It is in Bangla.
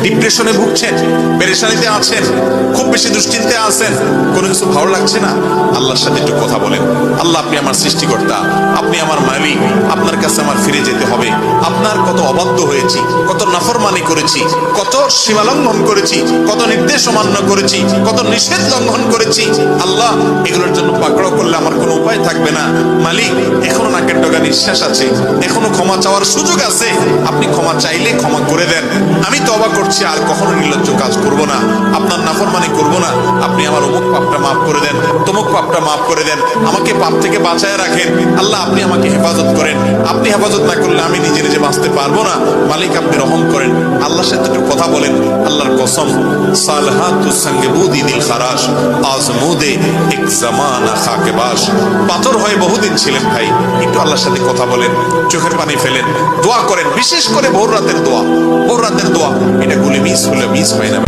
ডিপ্রেশনে ভুগছেন, পেরেশানিতে আছেন, খুব বেশি দুশ্চিন্তায় আছেন, কোনো কিছু ভালো লাগছে না, আল্লাহর সাথে একটু কথা বলেন। আল্লাহ, আপনি আমার সৃষ্টিকর্তা, আপনি আমার মালিক, আপনার কাছে আমার ফিরে যেতে হবে। আপনার কত অবাধ্য হয়েছি, কত নাফরমানি করেছি, কত সীমা লঙ্ঘন করেছি, কত নির্দেশ অমান্য করেছি, কত নিষেধ লঙ্ঘন করেছি। আল্লাহ, এগুলোর জন্য পাকড়াও করলে আমার কোনো উপায় থাকবে না। মালিক, এখনো নাকের ডগা নিঃশ্বাস আছে, এখনো ক্ষমা চাওয়ার সুযোগ আছে। আপনি ক্ষমা চাইলে ক্ষমা করে দেন। আমি তওবা করছি, আর কখনো নির্লজ্জ কাজ করব না, আপনার নাফরমানি করব না। আপনি আমার অমুক পাপটা মাফ করে দেন, তমুক পাপটা মাফ করে দেন, আমাকে পাপ থেকে বাঁচায় রাখেন। আল্লাহ, আপনি আমাকে হেফাজত করেন। আপনি হেফাজত না করলে আমি নিজে নিজে বাঁচতে পারবো না। মালিক, আপনি রহম করেন। আল্লাহর সাথে একটু কথা বলেন। আল্লাহর কসম, সালহাতুস সঙ্গে বুদি দিল খারাস, আজমুদে এক জামানা খাকে বাস। পাথর হয়ে বহুদিন ছিলেন ভাই, একটু আল্লাহর সাথে কথা বলেন, চোখের পানি ফেলেন, দোয়া করেন। বিশেষ করে ভোর রাতের দোয়া, ভোর রাতের দোয়া, এটা গুলি মিস হলে মিস হয় না।